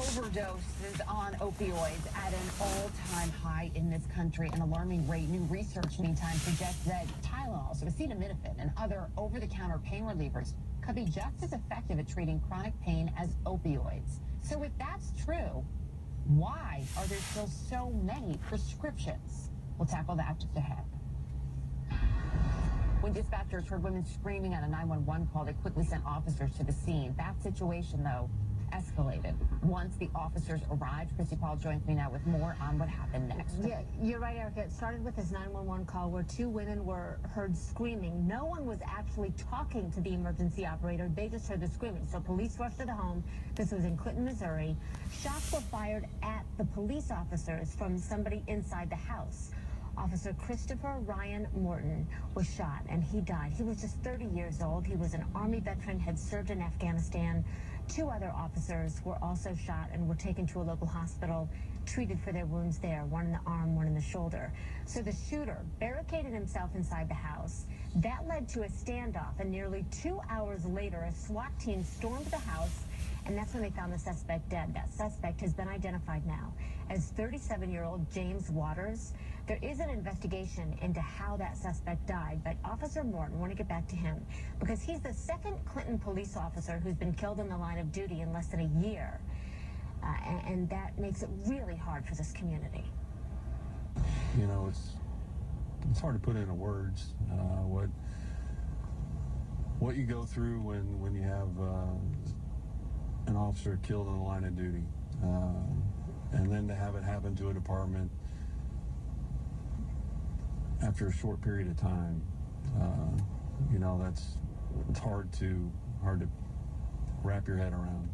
Overdoses on opioids at an all-time high in this country. An alarming rate. New research, meantime, suggests that Tylenol, so acetaminophen, and other over-the-counter pain relievers could be just as effective at treating chronic pain as opioids. So if that's true, why are there still so many prescriptions? We'll tackle that just ahead. When dispatchers heard women screaming on a 911 call, they quickly sent officers to the scene. That situation, though, escalated. Once the officers arrived, Christy Paul joins me now with more on what happened next. Yeah, you're right, Erica. It started with this 911 call where two women were heard screaming. No one was actually talking to the emergency operator. They just heard the screaming. So police rushed to the home. This was in Clinton, Missouri. Shots were fired at the police officers from somebody inside the house. Officer Christopher Ryan Morton was shot, and he died. He was just 30 years old. He was an Army veteran, had served in Afghanistan. Two other officers were also shot and were taken to a local hospital, treated for their wounds there, one in the arm, one in the shoulder. So the shooter barricaded himself inside the house. That led to a standoff, and nearly 2 hours later, a SWAT team stormed the house, and that's when they found the suspect dead. That suspect has been identified now as 37-year-old James Waters. There is an investigation into how that suspect died, but Officer Morton, I want to get back to him, because he's the second Clinton police officer who's been killed in the line of duty in less than a year. And that makes it really hard for this community. You know, it's hard to put into words what you go through when you have an officer killed in the line of duty, and then to have it happen to a department after a short period of time. You know, it's hard to wrap your head around.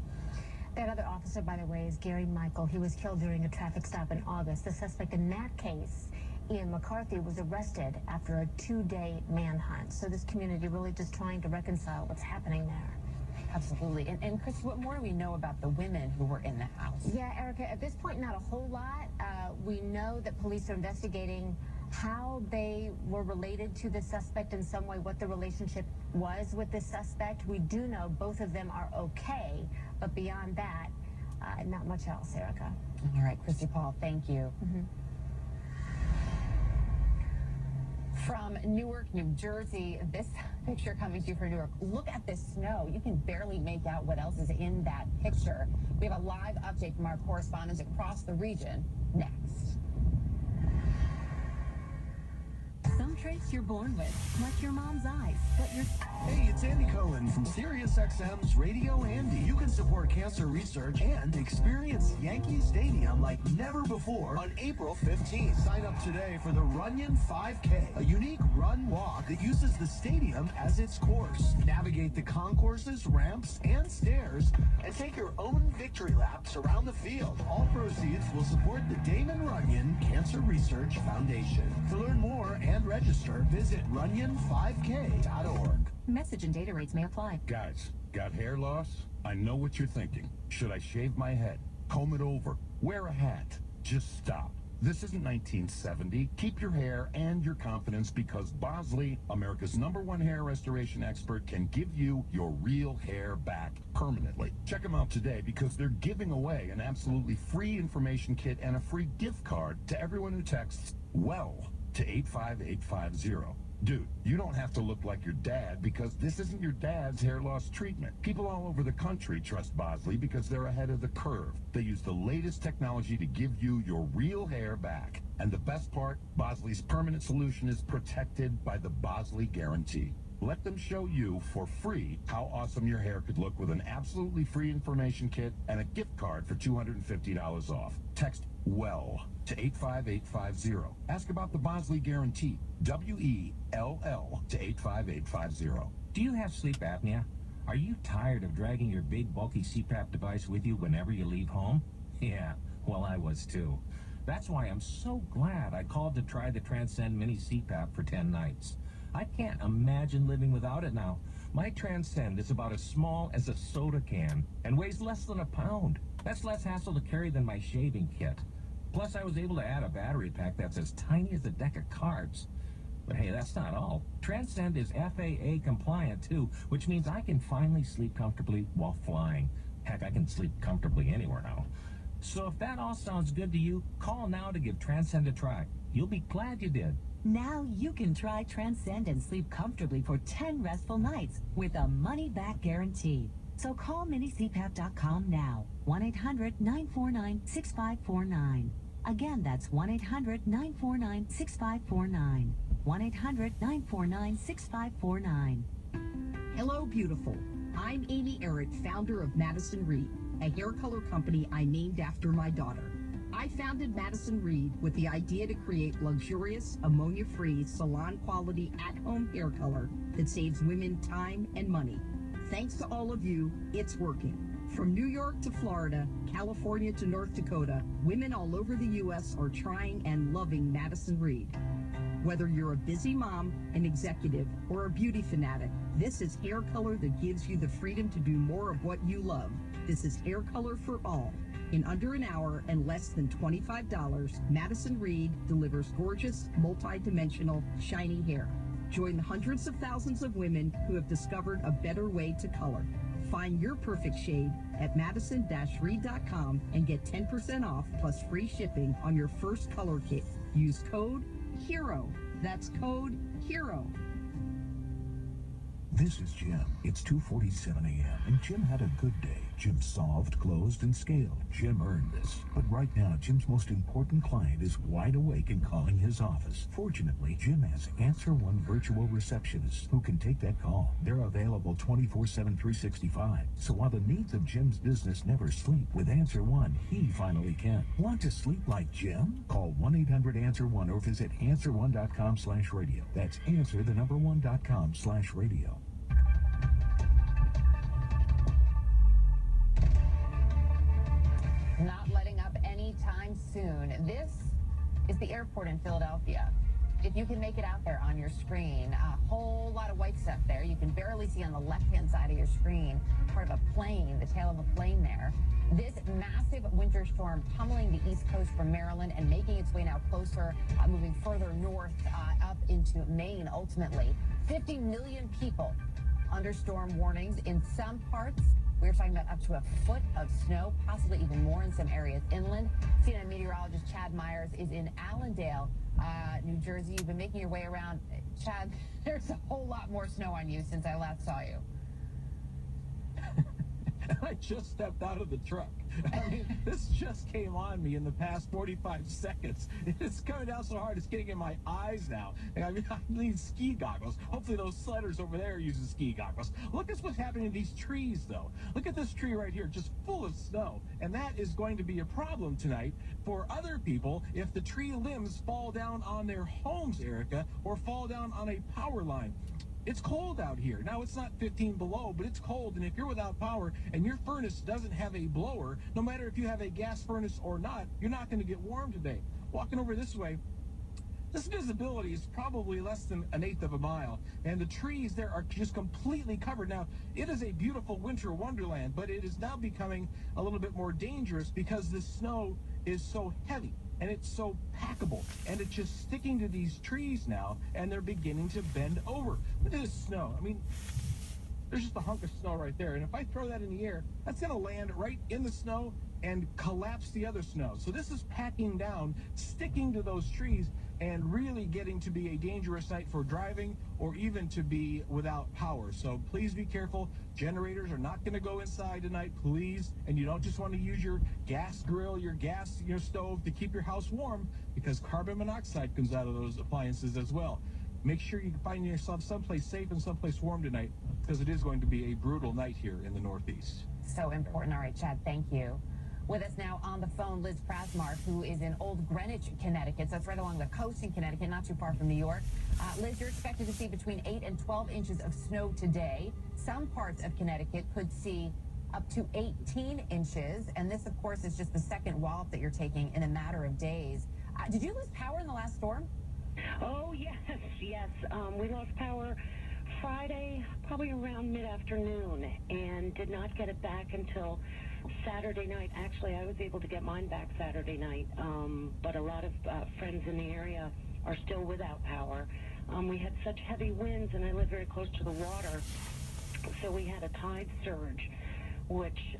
That other officer, by the way, is Gary Michael. He was killed during a traffic stop in August. The suspect in that case, Ian McCarthy, was arrested after a 2-day manhunt. So this community really just trying to reconcile what's happening there. Absolutely. And Chris, what more do we know about the women who were in the house? Yeah, Erica, at this point, not a whole lot. We know that police are investigating how they were related to the suspect in some way, what the relationship was with the suspect. We do know both of them are okay, but beyond that, not much else, Erica. All right, Christy Paul, thank you. From Newark, New Jersey, this picture coming to you from Newark. Look at this snow. You can barely make out what else is in that picture. We have a live update from our correspondents across the region next. Some traits you're born with, like your mom's eyes, but your... Hey, it's Andy Cohen from SiriusXM's Radio Andy. You can support cancer research and experience Yankee Stadium like never before on April 15th. Sign up today for the Runyon 5K, a unique run-walk that uses the stadium as its course. Navigate the concourses, ramps, and stairs, and take your own victory laps around the field. All proceeds will support the Damon Runyon Cancer Research Foundation. To learn more and register, visit runyon5k.org. Message and data rates may apply. Guys, got hair loss? I know what you're thinking. Should I shave my head? Comb it over? Wear a hat? Just stop. This isn't 1970. Keep your hair and your confidence because Bosley, America's #1 hair restoration expert, can give you your real hair back permanently. Check them out today because they're giving away an absolutely free information kit and a free gift card to everyone who texts WELL to 85850. Dude, you don't have to look like your dad because this isn't your dad's hair loss treatment. People all over the country trust Bosley because they're ahead of the curve. They use the latest technology to give you your real hair back. And the best part, Bosley's permanent solution is protected by the Bosley Guarantee. Let them show you for free how awesome your hair could look with an absolutely free information kit and a gift card for $250 off. Text WELL to 85850. Ask about the Bosley Guarantee. WELL to 85850. Do you have sleep apnea? Are you tired of dragging your big, bulky CPAP device with you whenever you leave home? Yeah, well, I was too. That's why I'm so glad I called to try the Transcend Mini CPAP for 10 nights. I can't imagine living without it now. My Transcend is about as small as a soda can and weighs less than a pound. That's less hassle to carry than my shaving kit. Plus, I was able to add a battery pack that's as tiny as a deck of cards. But hey, that's not all. Transcend is FAA compliant too, which means I can finally sleep comfortably while flying. Heck, I can sleep comfortably anywhere now. So if that all sounds good to you, call now to give Transcend a try. You'll be glad you did. Now you can try Transcend and sleep comfortably for 10 restful nights with a money-back guarantee. So call minicpap.com now. 1-800-949-6549. Again, that's 1-800-949-6549. 1-800-949-6549. Hello, beautiful. I'm Amy Eric, founder of Madison Reed, a hair color company I named after my daughter. I founded Madison Reed with the idea to create luxurious, ammonia-free, salon-quality, at-home hair color that saves women time and money. Thanks to all of you, it's working. From New York to Florida, California to North Dakota, women all over the U.S. are trying and loving Madison Reed. Whether you're a busy mom, an executive, or a beauty fanatic, this is hair color that gives you the freedom to do more of what you love. This is hair color for all. In under an hour and less than $25, Madison Reed delivers gorgeous, multi-dimensional, shiny hair. Join the hundreds of thousands of women who have discovered a better way to color. Find your perfect shade at madison-reed.com and get 10% off plus free shipping on your first color kit. Use code HERO. That's code HERO. This is Jim. It's 2:47 a.m. and Jim had a good day. Jim solved, closed, and scaled. Jim earned this. But right now, Jim's most important client is wide awake and calling his office. Fortunately, Jim has Answer One virtual receptionists who can take that call. They're available 24/7, 365. So while the needs of Jim's business never sleep, with Answer One, he finally can. Want to sleep like Jim? Call 1-800-ANSWER1 or visit answer1.com/radio. That's answer1.com/radio. Not letting up anytime soon. This is the airport in Philadelphia. If you can make it out there on your screen, a whole lot of white stuff there. You can barely see on the left-hand side of your screen part of a plane, the tail of a plane there. This massive winter storm pummeling the East Coast from Maryland and making its way now closer, moving further north up into Maine, ultimately. 50 million people under storm warnings in some parts. We're talking about up to a foot of snow, possibly even more in some areas inland. CNN meteorologist Chad Myers is in Allendale, New Jersey. You've been making your way around. Chad, there's a whole lot more snow on you since I last saw you. I just stepped out of the truck. I mean, this just came on me in the past 45 seconds. It's coming down so hard, it's getting in my eyes now. I mean, I need ski goggles. Hopefully those sledders over there are using ski goggles. Look at what's happening to these trees, though. Look at this tree right here, just full of snow. And that is going to be a problem tonight for other people if the tree limbs fall down on their homes, Erica, or fall down on a power line. It's cold out here. Now, it's not 15 below, but it's cold, and if you're without power and your furnace doesn't have a blower, no matter if you have a gas furnace or not, you're not going to get warm today. Walking over this way, this visibility is probably less than 1/8 of a mile, and the trees there are just completely covered. Now, it is a beautiful winter wonderland, but it is now becoming a little bit more dangerous because the snow is so heavy. And it's so packable, and it's just sticking to these trees now, and they're beginning to bend over. Look at this snow. I mean, there's just a hunk of snow right there, and if I throw that in the air, that's going to land right in the snow and collapse the other snow. So this is packing down, sticking to those trees, and really getting to be a dangerous night for driving or even to be without power. So please be careful. Generators are not going to go inside tonight, please. And you don't just want to use your gas grill, your stove to keep your house warm, because carbon monoxide comes out of those appliances as well. Make sure you find yourself someplace safe and someplace warm tonight, because it is going to be a brutal night here in the Northeast. So important. All right, Chad, thank you. With us now on the phone, Liz Prasmark, who is in Old Greenwich, Connecticut. So that's right along the coast in Connecticut, not too far from New York. Liz, you're expected to see between 8 and 12 inches of snow today. Some parts of Connecticut could see up to 18 inches. And this, of course, is just the second wallop that you're taking in a matter of days. Did you lose power in the last storm? Oh, yes. We lost power Friday, probably around mid-afternoon, and did not get it back until Saturday night. Actually, I was able to get mine back Saturday night, but a lot of friends in the area are still without power. We had such heavy winds, and I live very close to the water, so we had a tide surge, which